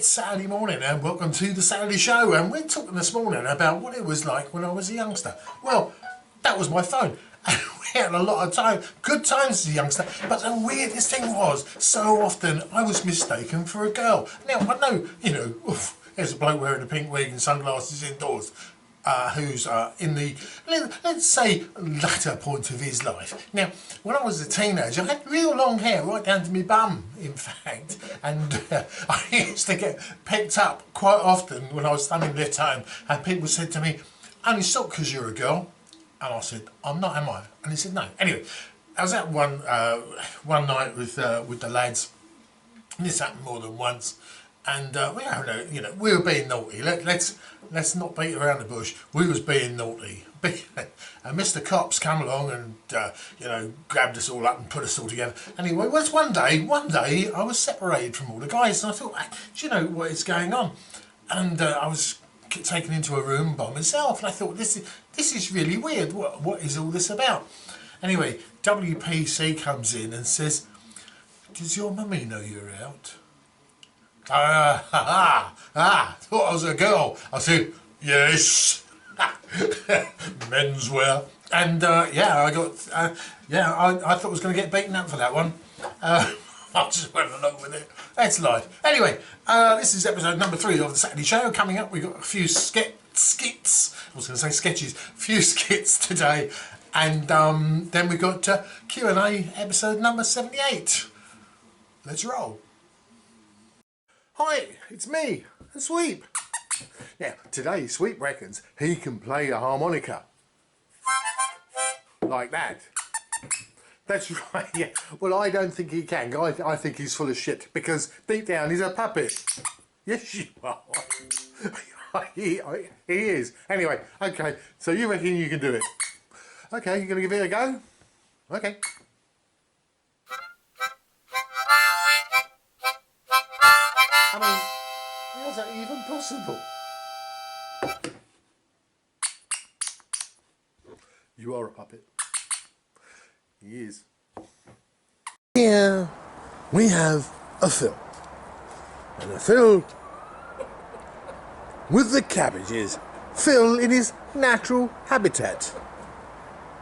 It's Saturday morning and welcome to the Saturday Show, and we're talking this morning about what it was like when I was a youngster. Well, that was my phone. We had a lot of time, good times as a youngster, but the weirdest thing was, so often I was mistaken for a girl. Now, I know, there's a bloke wearing a pink wig and sunglasses indoors, who's in the, let's say, latter point of his life. Now, when I was a teenager, I had real long hair, right down to my bum, in fact, and I used to get picked up quite often when I was standing left home, and people said to me, "Only stop because you're a girl." And I said, "I'm not, am I?" And he said, "No." Anyway, I was out one night with the lads. This happened more than once, and we were being naughty. Let's not beat around the bush. We was being naughty. And Mr. Cops come along and grabbed us all up and put us all together. Anyway, one day I was separated from all the guys, and I thought, do you know what is going on? And I was taken into a room by myself, and I thought, this is really weird. What is all this about? Anyway, WPC comes in and says, "Does your mummy know you're out?" Thought I was a girl. I said, "Yes." Menswear. And I got I thought I was going to get beaten up for that one. I just went along with it. That's life. Anyway, this is episode number 3 of the Saturday Show. Coming up, we've got a few skits. I was going to say sketches. A few skits today. And then we've got Q&A episode number 78. Let's roll. Hi, it's me, Sweep. Now, today Sweep reckons he can play a harmonica. Like that. That's right, yeah. Well, I don't think he can. I think he's full of shit, because deep down he's a puppet. Yes, you are. he is. Anyway, okay, so you reckon you can do it? Okay, you're going to give it a go? Okay. I mean, how's that even possible? You are a puppet. He is. Here we have a Phil. And a Phil with the cabbages. Phil in his natural habitat.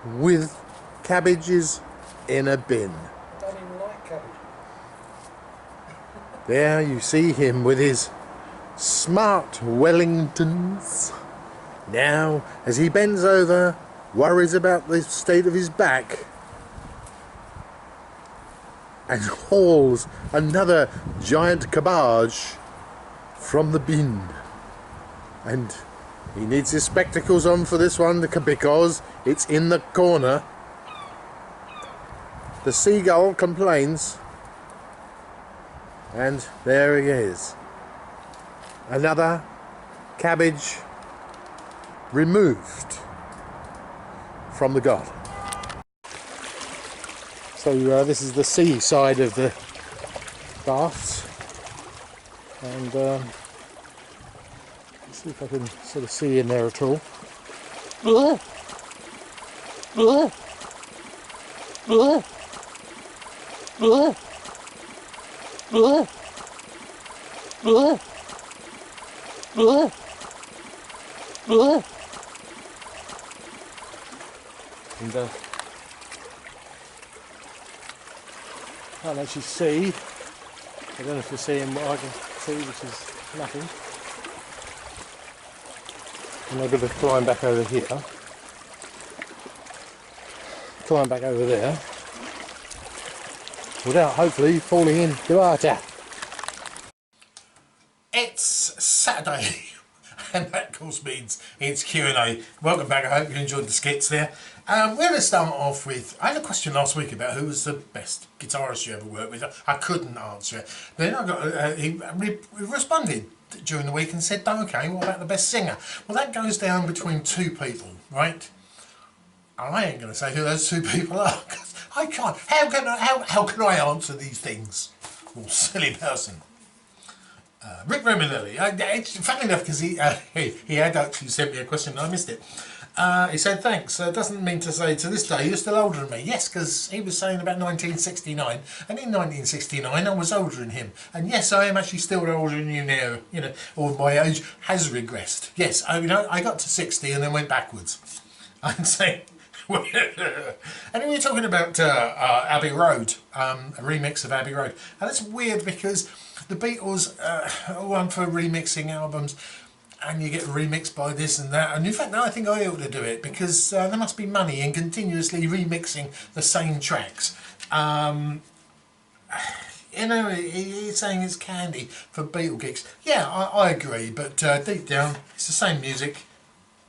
With cabbages in a bin. I don't even like cabbage. There you see him with his smart Wellingtons. Now, as he bends over, worries about the state of his back, and hauls another giant cabbage from the bin. And he needs his spectacles on for this one because it's in the corner. The seagull complains, and there he is. Another cabbage removed from the garden. So this is the sea side of the baths, and let's see if I can sort of see in there at all. And can't actually see. I don't know if you're seeing what I can see, which is nothing. And I'm going to climb back over here. Climb back over there. Without hopefully falling into water. It's Saturday. And that of course means it's Q&A. Welcome back, I hope you enjoyed the skits there. We're going to start off with, I had a question last week about who was the best guitarist you ever worked with. I couldn't answer it. Then I got he responded during the week and said, "Okay, what about the best singer?" Well, that goes down between 2 people, right? I ain't going to say who those 2 people are, because I can't. How can I answer these things? Well, silly person. Rick Remilly. It's funny enough because he had actually sent me a question and I missed it. He said, thanks. Doesn't mean to say to this day you're still older than me. Yes, because he was saying about 1969, and in 1969 I was older than him. And yes, I am actually still older than you now, you know, or my age has regressed. Yes, I got to 60 and then went backwards. I'm saying... And we were talking about Abbey Road, a remix of Abbey Road. And it's weird because the Beatles are one for remixing albums, and you get remixed by this and that, and in fact I think I ought to do it because there must be money in continuously remixing the same tracks. You know, he's saying it's candy for Beatle gigs. Yeah, I agree, but deep down it's the same music,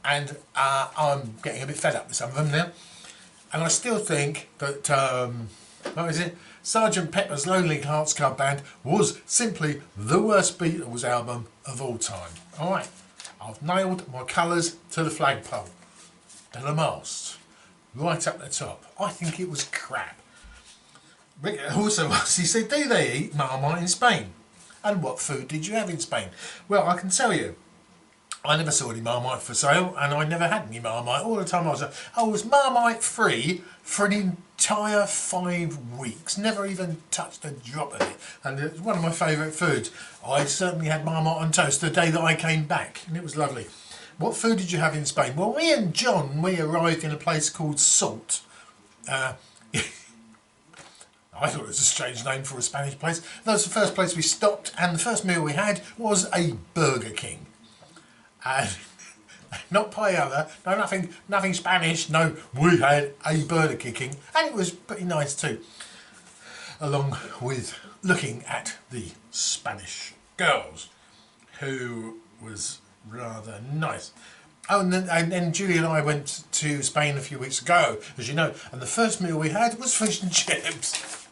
and I'm getting a bit fed up with some of them now. And I still think that, what is it? Sgt. Pepper's Lonely Hearts Club Band was simply the worst Beatles album of all time. Alright, I've nailed my colours to the flagpole, to the mast, right up the top. I think it was crap. Rick also asked, he said, do they eat Marmite in Spain? And what food did you have in Spain? Well, I can tell you, I never saw any Marmite for sale, and I never had any Marmite. All the time I was Marmite free for an entire 5 weeks. Never even touched a drop of it. And it was one of my favourite foods. I certainly had Marmite on toast the day that I came back, and it was lovely. What food did you have in Spain? Well, me and John, we arrived in a place called Salt. I thought it was a strange name for a Spanish place. That was the first place we stopped, and the first meal we had was a Burger King. And not paella, no, nothing Spanish, no, we had a Burger King, and it was pretty nice too, along with looking at the Spanish girls, who was rather nice. Oh, and then Julie and I went to Spain a few weeks ago, as you know, and the first meal we had was fish and chips.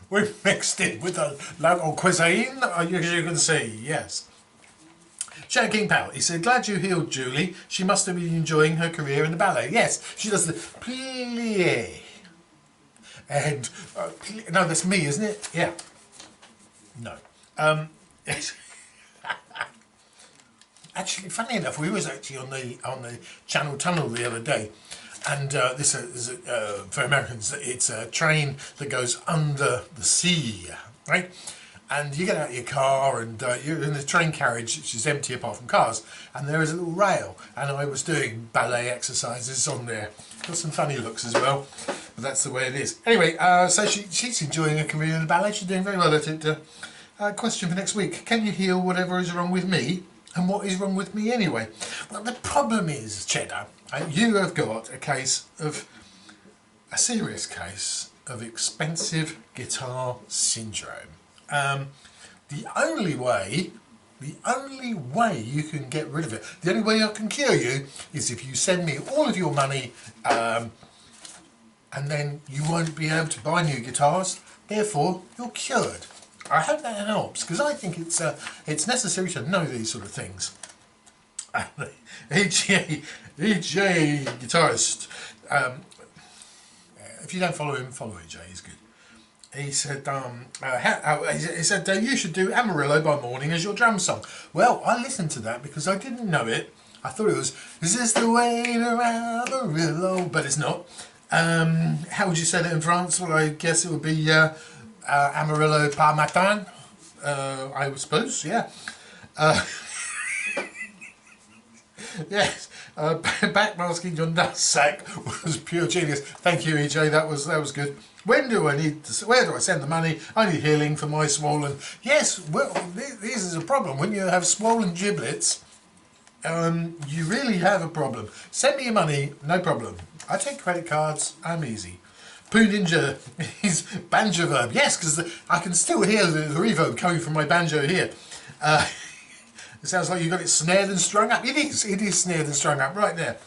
We mixed it with the local cuisine, as you can see, yes. Shadow King Pal, he said, glad you healed Julie. She must have been enjoying her career in the ballet. Yes, she does the plie. And, no, that's me, isn't it? Yeah. No. Actually, funny enough, we was actually on the Channel Tunnel the other day. And this is, for Americans, it's a train that goes under the sea, right? And you get out of your car and you're in the train carriage, which is empty apart from cars, and there is a little rail, and I was doing ballet exercises on there. Got some funny looks as well, but that's the way it is. Anyway, so she's enjoying her career in the ballet. She's doing very well at it. Question for next week: can you heal whatever is wrong with me, and what is wrong with me anyway? Well, the problem is, Cheddar, you have got a serious case of expensive guitar syndrome. The only way you can get rid of it, the only way I can cure you, is if you send me all of your money, and then you won't be able to buy new guitars, therefore you're cured. I hope that helps, because I think it's necessary to know these sort of things. EJ guitarist, if you don't follow him, follow EJ, he's good. He said, you should do Amarillo by Morning as your drum song. Well, I listened to that because I didn't know it. I thought it was, is this the way to Amarillo? But it's not. How would you say that in France? Well, I guess it would be Amarillo par matin, I suppose, yeah. Yes, backmasking your nutsack was pure genius. Thank you, EJ, that was good. Where do I send the money? I need healing for my swollen... Yes, well, this is a problem. When you have swollen giblets, you really have a problem. Send me your money, no problem. I take credit cards, I'm easy. Poo Ninja is banjo verb. Yes, because I can still hear the reverb coming from my banjo here. It sounds like you've got it snared and strung up. It is snared and strung up right there.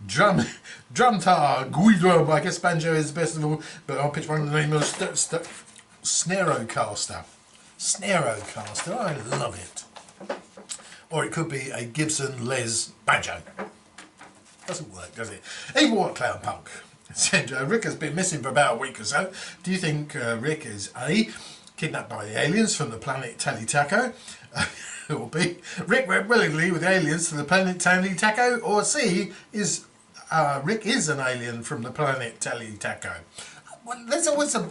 Drum tar, guidrum. I guess banjo is the best of all, but I'll pitch one of the name of Snarocaster. Snarocaster, I love it. Or it could be a Gibson Les banjo. Doesn't work, does it? Evil What Clown Punk said, Rick has been missing for about a week or so. Do you think Rick is A, kidnapped by the aliens from the planet Tally Taco. It will be Rick went willingly with aliens to the planet Tally Taco, or C is Rick is an alien from the planet Tally Taco. Well, there's always a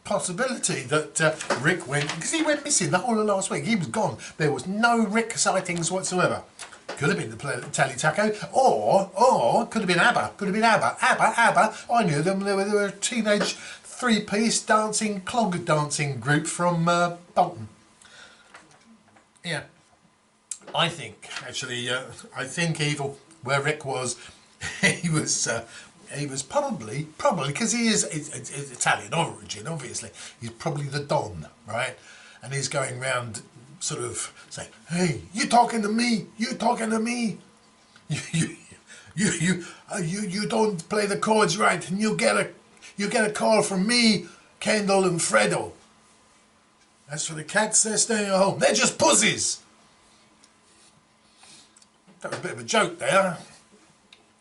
possibility that Rick went, because he went missing the whole of last week. He was gone. There was no Rick sightings whatsoever. Could have been the planet Tally Taco, or could have been ABBA. Could have been ABBA. ABBA. I knew them. They were a teenage three-piece dancing, clog dancing group from Bolton. Yeah, I think actually, I think Evil, where Rick was, he was probably because he is Italian origin, obviously. He's probably the Don, right? And he's going round sort of saying, "Hey, you talking to me? You talking to me? You don't play the chords right, and you get a call from me, Kendall and Fredo. As for the cats, they're staying at home. They're just pussies." That was a bit of a joke there.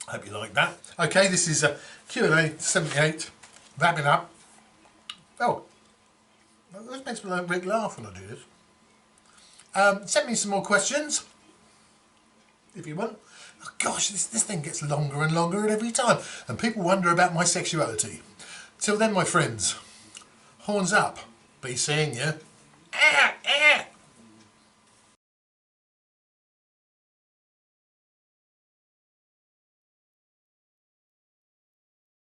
I hope you like that. Okay, this is Q&A 78. Wrapping up. Oh, it makes me like Rick laugh when I do this. Send me some more questions, if you want. Oh gosh, this thing gets longer and longer every time. And people wonder about my sexuality. Till then, my friends, horns up. Be seeing you.